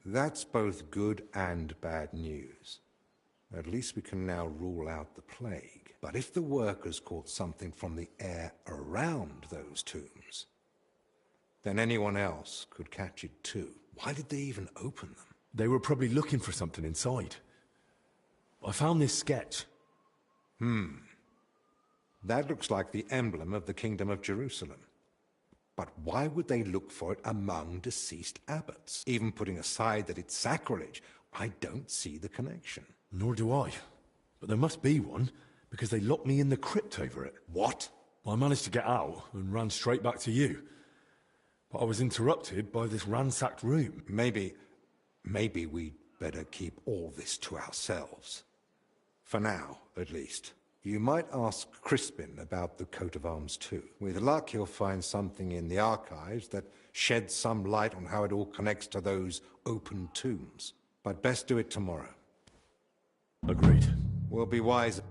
That's both good and bad news. At least we can now rule out the plague. But if the workers caught something from the air around those tombs, then anyone else could catch it too. Why did they even open them? They were probably looking for something inside. I found this sketch. That looks like the emblem of the Kingdom of Jerusalem. But why would they look for it among deceased abbots? Even putting aside that it's sacrilege, I don't see the connection. Nor do I. But there must be one, because they locked me in the crypt over it. What? I managed to get out and ran straight back to you. But I was interrupted by this ransacked room. Maybe we'd better keep all this to ourselves. For now, at least. You might ask Crispin about the coat of arms too. With luck, he'll find something in the archives that sheds some light on how it all connects to those open tombs. But best do it tomorrow. Agreed. We'll be wise.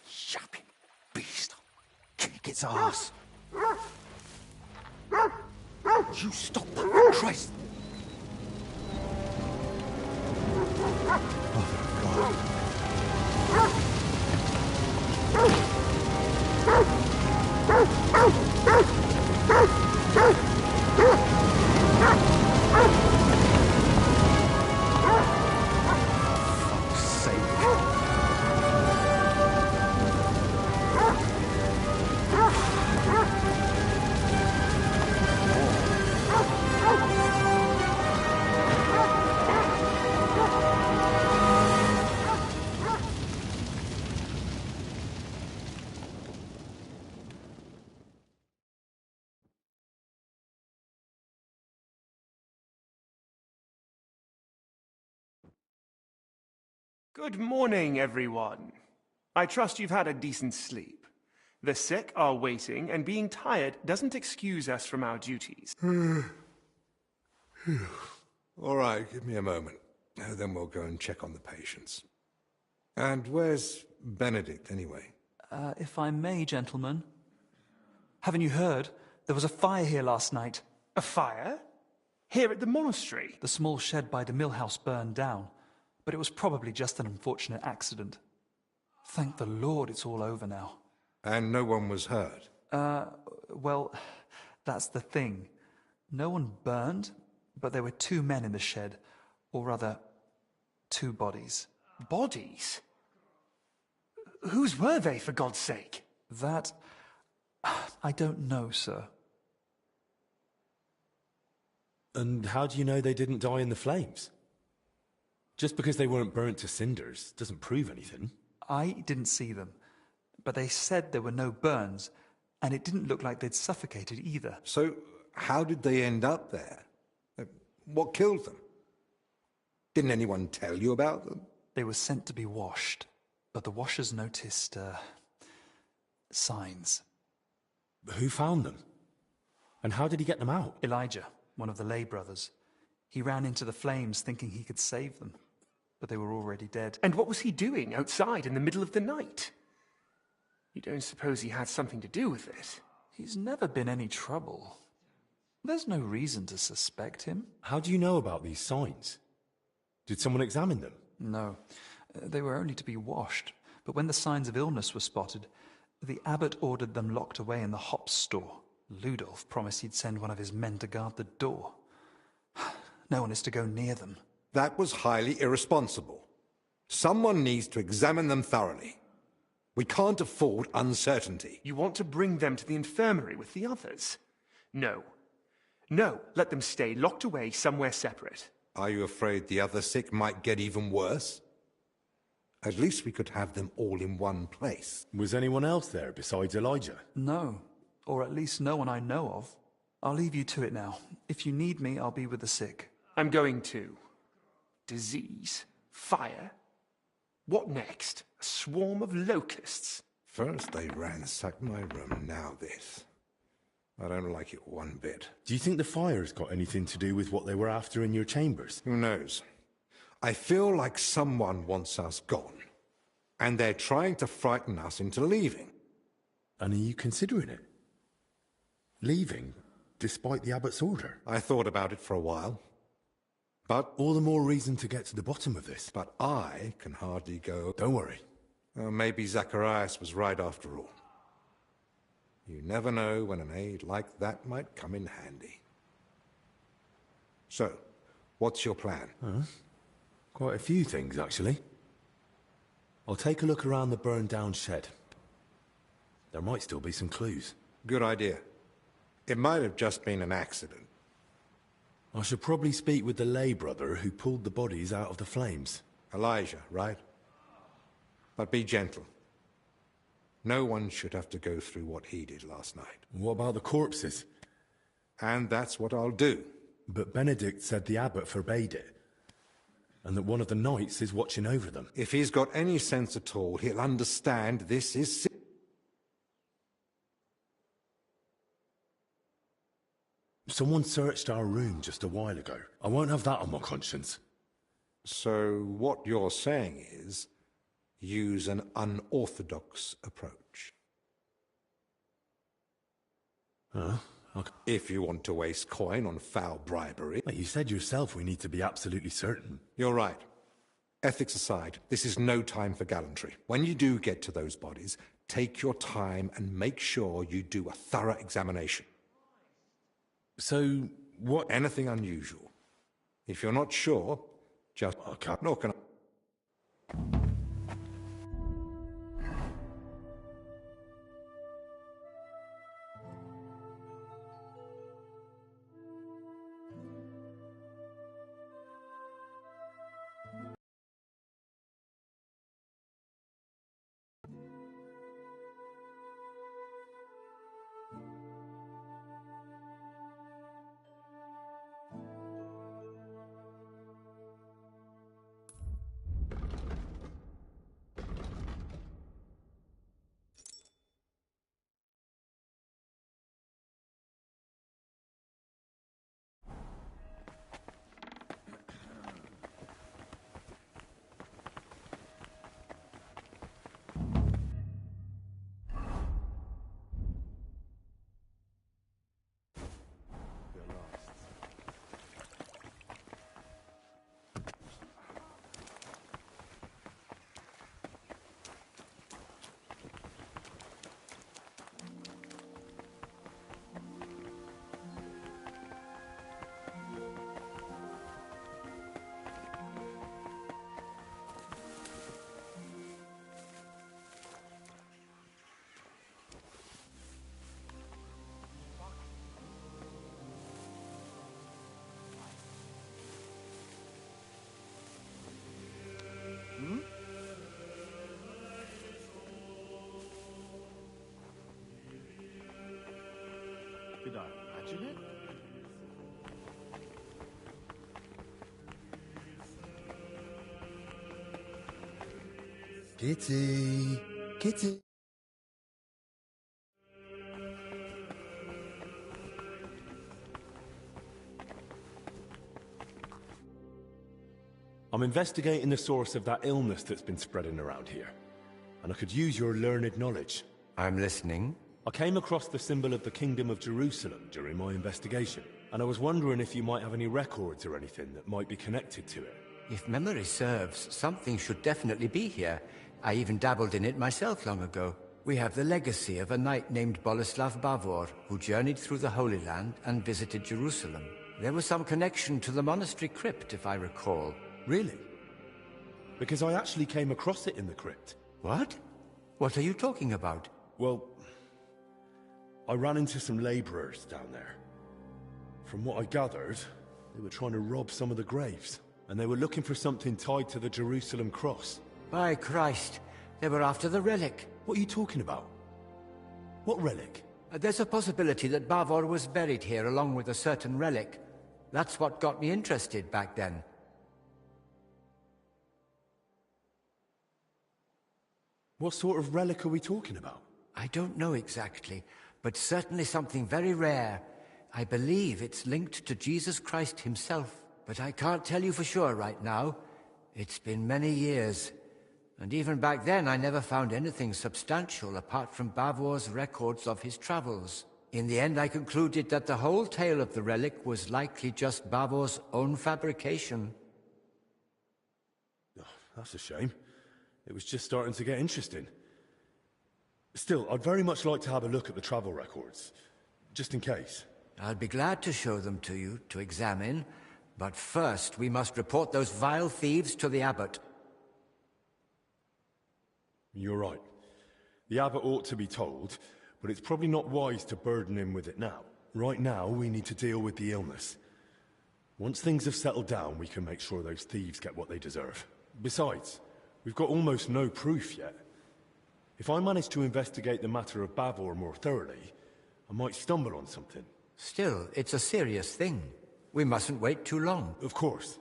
Shopping beast. Kick its ass. You stop that, Christ! Mother of God. Fuck's sake. Good morning, everyone. I trust you've had a decent sleep. The sick are waiting, and being tired doesn't excuse us from our duties. All right, give me a moment. Then we'll go and check on the patients. And where's Benedict, anyway? If I may, gentlemen. Haven't you heard? There was a fire here last night. A fire? Here at the monastery? The small shed by the mill house burned down, but it was probably just an unfortunate accident. Thank the Lord it's all over now. And no one was hurt? Well, that's the thing. No one burned, but there were 2 men in the shed. Or rather, 2 bodies. Bodies? Whose were they, for God's sake? That... I don't know, sir. And how do you know they didn't die in the flames? Just because they weren't burnt to cinders doesn't prove anything. I didn't see them, but they said there were no burns, and it didn't look like they'd suffocated either. So, how did they end up there? What killed them? Didn't anyone tell you about them? They were sent to be washed, but the washers noticed, signs. Who found them? And how did he get them out? Elijah, one of the lay brothers. He ran into the flames thinking he could save them, but they were already dead. And what was he doing outside in the middle of the night? You don't suppose he had something to do with it? He's never been any trouble. There's no reason to suspect him. How do you know about these signs? Did someone examine them? No, they were only to be washed, but when the signs of illness were spotted, the abbot ordered them locked away in the hops store. Ludolf promised he'd send one of his men to guard the door. No one is to go near them. That was highly irresponsible. Someone needs to examine them thoroughly. We can't afford uncertainty. You want to bring them to the infirmary with the others? No. No, let them stay locked away somewhere separate. Are you afraid the other sick might get even worse? At least we could have them all in one place. Was anyone else there besides Elijah? No, or at least no one I know of. I'll leave you to it now. If you need me, I'll be with the sick. I'm going too. Disease? Fire? What next? A swarm of locusts? First they ransacked my room, now this. I don't like it one bit. Do you think the fire's got anything to do with what they were after in your chambers? Who knows? I feel like someone wants us gone. And they're trying to frighten us into leaving. And are you considering it? Leaving, despite the abbot's order? I thought about it for a while. But All the more reason to get to the bottom of this. But I can hardly go. Don't worry. Maybe Zacharias was right after all. You never know when an aid like that might come in handy. So, what's your plan? Quite a few things, actually. I'll take a look around the burned-down shed. There might still be some clues. Good idea. It might have just been an accident. I should probably speak with the lay brother who pulled the bodies out of the flames. Elijah, right? But be gentle. No one should have to go through what he did last night. What about the corpses? And that's what I'll do. But Benedict said the abbot forbade it, and that one of the knights is watching over them. If he's got any sense at all, he'll understand this is... Someone searched our room just a while ago. I won't have that on my conscience. So what you're saying is, use an unorthodox approach. Huh? Okay. If you want to waste coin on foul bribery. Mate, you said yourself we need to be absolutely certain. You're right. Ethics aside, this is no time for gallantry. When you do get to those bodies, take your time and make sure you do a thorough examination. So, what... Anything unusual. If you're not sure, just knock on. Did I imagine it? Kitty! Kitty! I'm investigating the source of that illness that's been spreading around here. And I could use your learned knowledge. I'm listening. I came across the symbol of the Kingdom of Jerusalem during my investigation, and I was wondering if you might have any records or anything that might be connected to it. If memory serves, something should definitely be here. I even dabbled in it myself long ago. We have the legacy of a knight named Boleslav Bavor, who journeyed through the Holy Land and visited Jerusalem. There was some connection to the monastery crypt, if I recall. Really? Because I actually came across it in the crypt. What? What are you talking about? Well, I ran into some laborers down there. From what I gathered, they were trying to rob some of the graves, and they were looking for something tied to the Jerusalem cross. By Christ, they were after the relic. What are you talking about? What relic? There's a possibility that Bavor was buried here along with a certain relic. That's what got me interested back then. What sort of relic are we talking about? I don't know exactly, but certainly something very rare. I believe it's linked to Jesus Christ himself, but I can't tell you for sure right now. It's been many years, and even back then I never found anything substantial apart from Bavor's records of his travels. In the end, I concluded that the whole tale of the relic was likely just Bavor's own fabrication. Oh, that's a shame. It was just starting to get interesting. Still, I'd very much like to have a look at the travel records, just in case. I'll be glad to show them to you, to examine, but first we must report those vile thieves to the abbot. You're right. The abbot ought to be told, but it's probably not wise to burden him with it now. Right now, we need to deal with the illness. Once things have settled down, we can make sure those thieves get what they deserve. Besides, we've got almost no proof yet. If I manage to investigate the matter of Bavor more thoroughly, I might stumble on something. Still, it's a serious thing. We mustn't wait too long. Of course.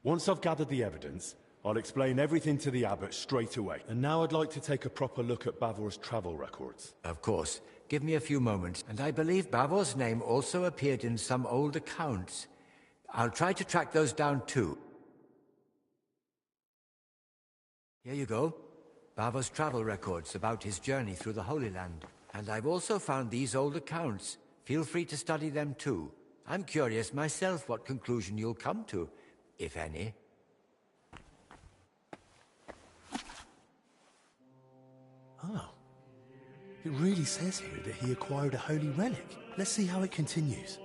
Once I've gathered the evidence, I'll explain everything to the abbot straight away. And now I'd like to take a proper look at Bavor's travel records. Of course. Give me a few moments, and I believe Bavor's name also appeared in some old accounts. I'll try to track those down too. Here you go. Bavor's travel records about his journey through the Holy Land. And I've also found these old accounts. Feel free to study them too. I'm curious myself what conclusion you'll come to, if any. Oh. It really says here that he acquired a holy relic. Let's see how it continues.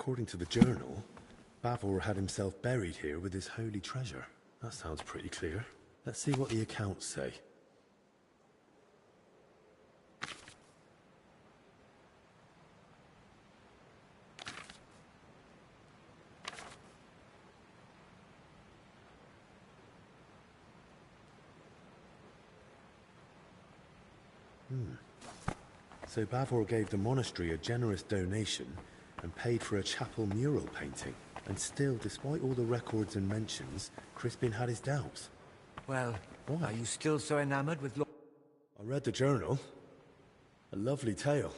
According to the journal, Bavor had himself buried here with his holy treasure. That sounds pretty clear. Let's see what the accounts say. So Bavor gave the monastery a generous donation and paid for a chapel mural painting. And still, despite all the records and mentions, Crispin had his doubts. Well, Why? are you still so enamored with I read the journal. A lovely tale.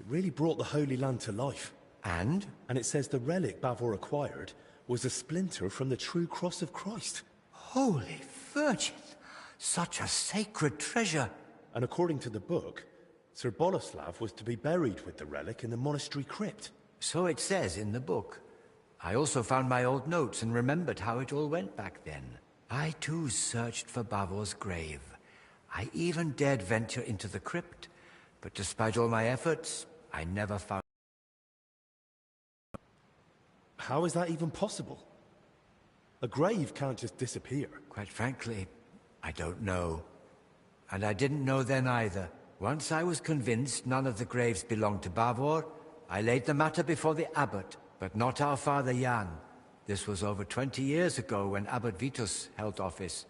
It really brought the Holy Land to life. And? And it says the relic Bavor acquired was a splinter from the true cross of Christ. Holy Virgin! Such a sacred treasure! And according to the book, Sir Boleslav was to be buried with the relic in the monastery crypt. So it says in the book. I also found my old notes and remembered how it all went back then. I too searched for Bavor's grave. I even dared venture into the crypt, but despite all my efforts, I never found... How is that even possible? A grave can't just disappear. Quite frankly, I don't know. And I didn't know then either. Once I was convinced none of the graves belonged to Bavor, I laid the matter before the abbot, but not our father Jan. This was over 20 years ago when Abbot Vitus held office.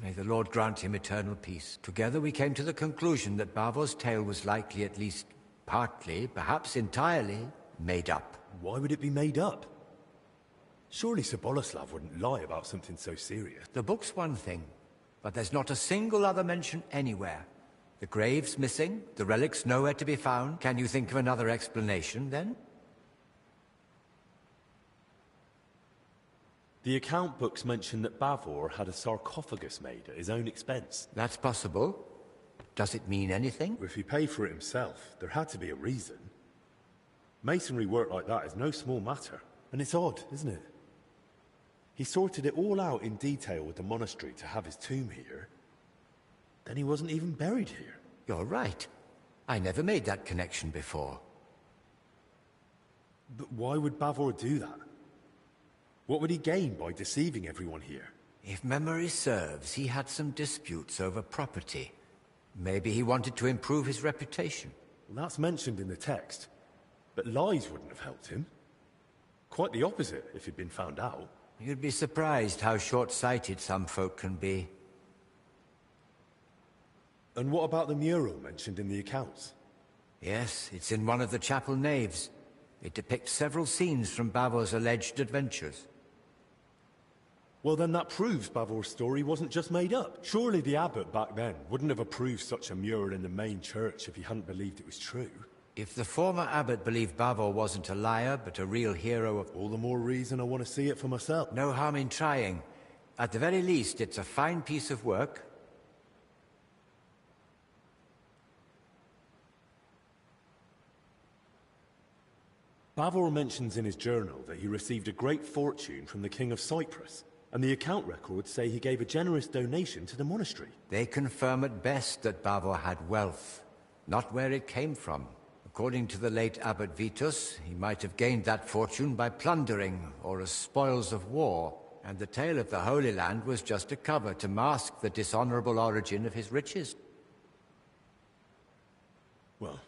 May the Lord grant him eternal peace. Together we came to the conclusion that Bavor's tale was likely at least partly, perhaps entirely, made up. Why would it be made up? Surely Sir Boleslav wouldn't lie about something so serious. The book's one thing, but there's not a single other mention anywhere. The grave's missing, the relic's nowhere to be found. Can you think of another explanation, then? The account books mention that Bavor had a sarcophagus made at his own expense. That's possible. Does it mean anything? If he paid for it himself, there had to be a reason. Masonry work like that is no small matter. And it's odd, isn't it? He sorted it all out in detail with the monastery to have his tomb here. Then he wasn't even buried here. You're right. I never made that connection before. But why would Bavor do that? What would he gain by deceiving everyone here? If memory serves, he had some disputes over property. Maybe he wanted to improve his reputation. Well, that's mentioned in the text. But lies wouldn't have helped him. Quite the opposite, if he'd been found out. You'd be surprised how short-sighted some folk can be. And what about the mural mentioned in the accounts? Yes, it's in one of the chapel naves. It depicts several scenes from Bavor's alleged adventures. Well, then that proves Bavor's story wasn't just made up. Surely the abbot back then wouldn't have approved such a mural in the main church if he hadn't believed it was true. If the former abbot believed Bavor wasn't a liar, but a real hero of... All the more reason I want to see it for myself. No harm in trying. At the very least, it's a fine piece of work. Bavor mentions in his journal that he received a great fortune from the King of Cyprus, and the account records say he gave a generous donation to the monastery. They confirm at best that Bavor had wealth, not where it came from. According to the late Abbot Vitus, he might have gained that fortune by plundering or as spoils of war, and the tale of the Holy Land was just a cover to mask the dishonorable origin of his riches. Well,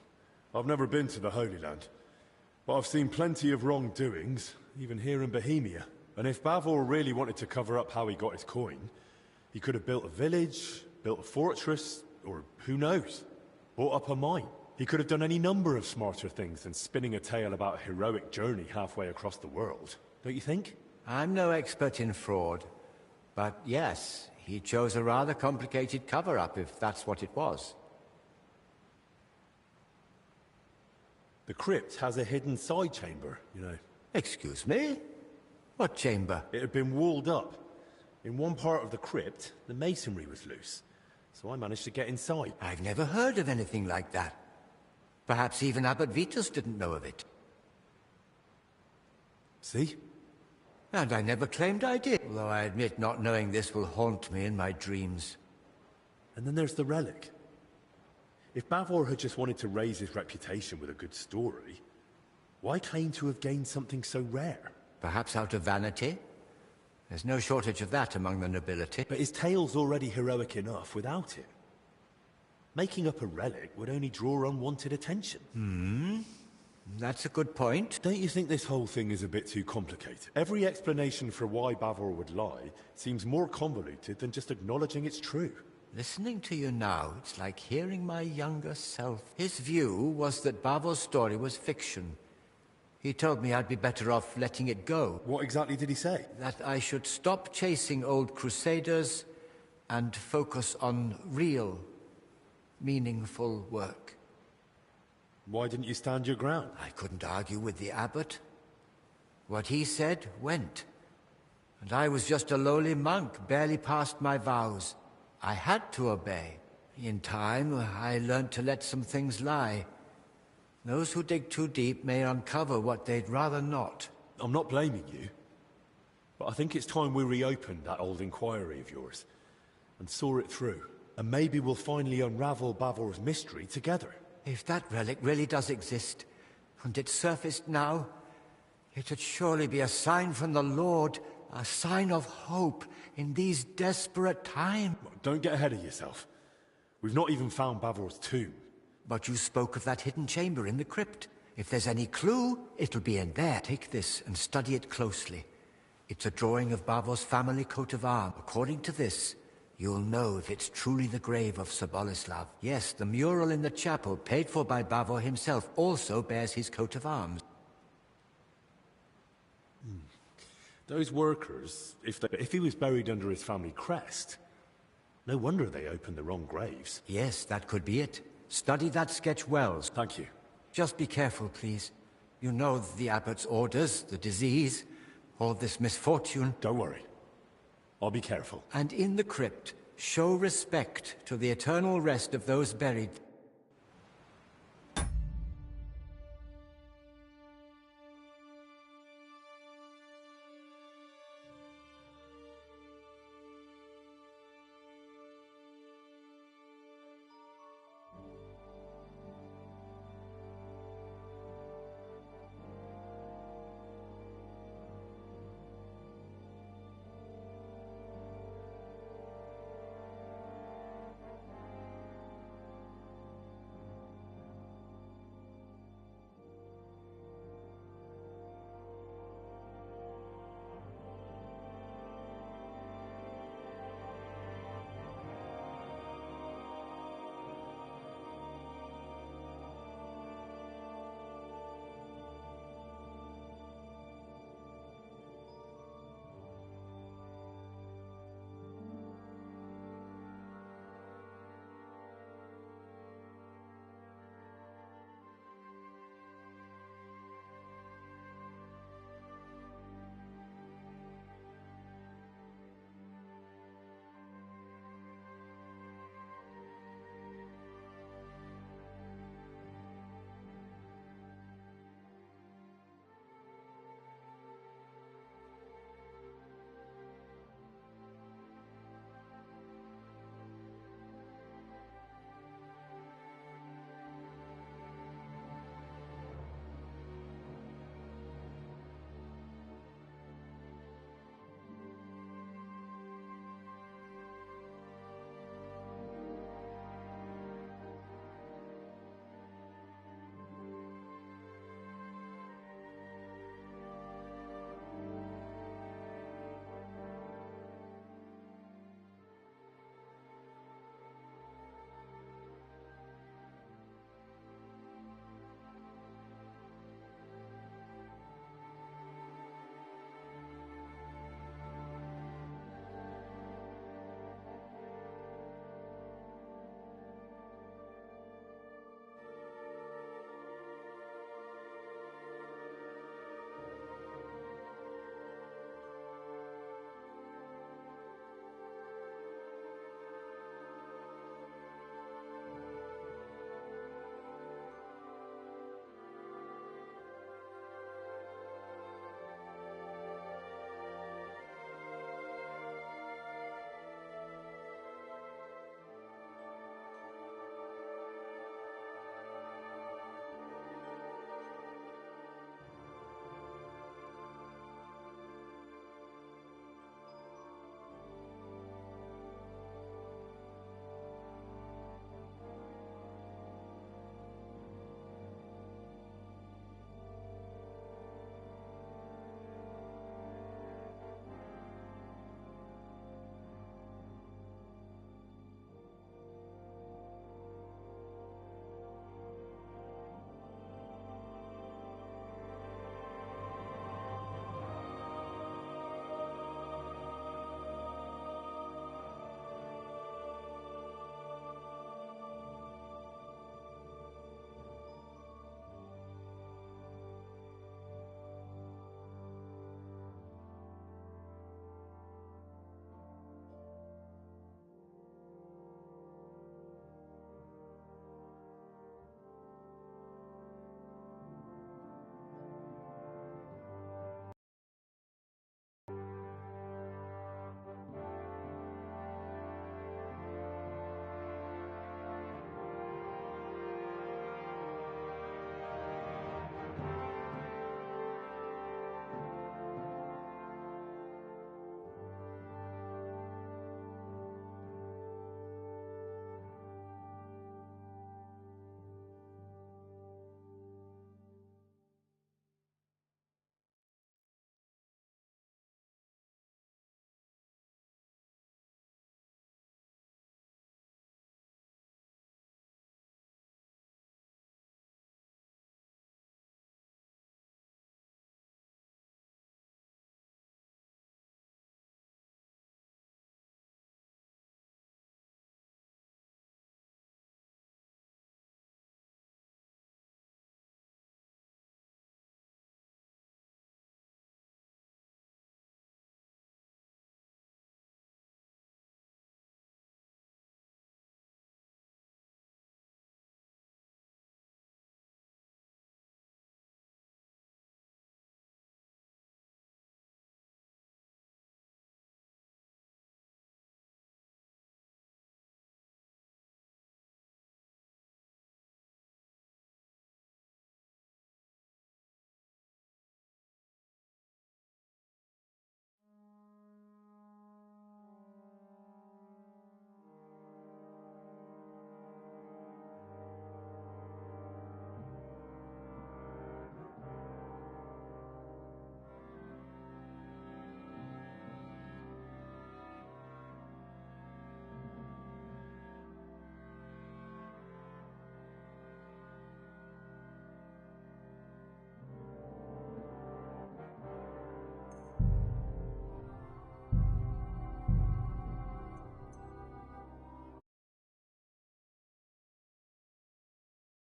I've never been to the Holy Land, but I've seen plenty of wrongdoings, even here in Bohemia. And if Bavor really wanted to cover up how he got his coin, he could have built a village, built a fortress, or who knows, bought up a mine. He could have done any number of smarter things than spinning a tale about a heroic journey halfway across the world. Don't you think? I'm no expert in fraud, but yes, he chose a rather complicated cover-up, if that's what it was. The crypt has a hidden side chamber, you know. Excuse me? What chamber? It had been walled up. In one part of the crypt, the masonry was loose, so I managed to get inside. I've never heard of anything like that. Perhaps even Abbot Vitus didn't know of it. See? And I never claimed I did, although I admit not knowing this will haunt me in my dreams. And then there's the relic. If Bavor had just wanted to raise his reputation with a good story, Why claim to have gained something so rare? Perhaps out of vanity? There's no shortage of that among the nobility. But his tale's already heroic enough without it. Making up a relic would only draw unwanted attention. That's a good point. Don't you think this whole thing is a bit too complicated? Every explanation for why Bavor would lie seems more convoluted than just acknowledging it's true. Listening to you now, it's like hearing my younger self. His view was that Bavor's story was fiction. He told me I'd be better off letting it go. What exactly did he say? That I should stop chasing old crusaders and focus on real, meaningful work. Why didn't you stand your ground? I couldn't argue with the abbot. What he said went. And I was just a lowly monk, barely past my vows. I had to obey. In time, I learned to let some things lie. Those who dig too deep may uncover what they'd rather not. I'm not blaming you. But I think it's time we reopened that old inquiry of yours and saw it through. And maybe we'll finally unravel Bavor's mystery together. If that relic really does exist, and it surfaced now, it'd surely be a sign from the Lord, a sign of hope in these desperate times. Don't get ahead of yourself. We've not even found Bavor's tomb. But you spoke of that hidden chamber in the crypt. If there's any clue, it'll be in there. Take this and study it closely. It's a drawing of Bavor's family coat of arms. According to this, you'll know if it's truly the grave of Sir Boleslav. Yes, the mural in the chapel, paid for by Bavor himself, also bears his coat of arms. Those workers, if he was buried under his family crest, no wonder they opened the wrong graves. Yes, that could be it. Study that sketch well. Thank you. Just be careful, please. You know the abbot's orders, the disease, all this misfortune. Don't worry. I'll be careful. And in the crypt, show respect to the eternal rest of those buried.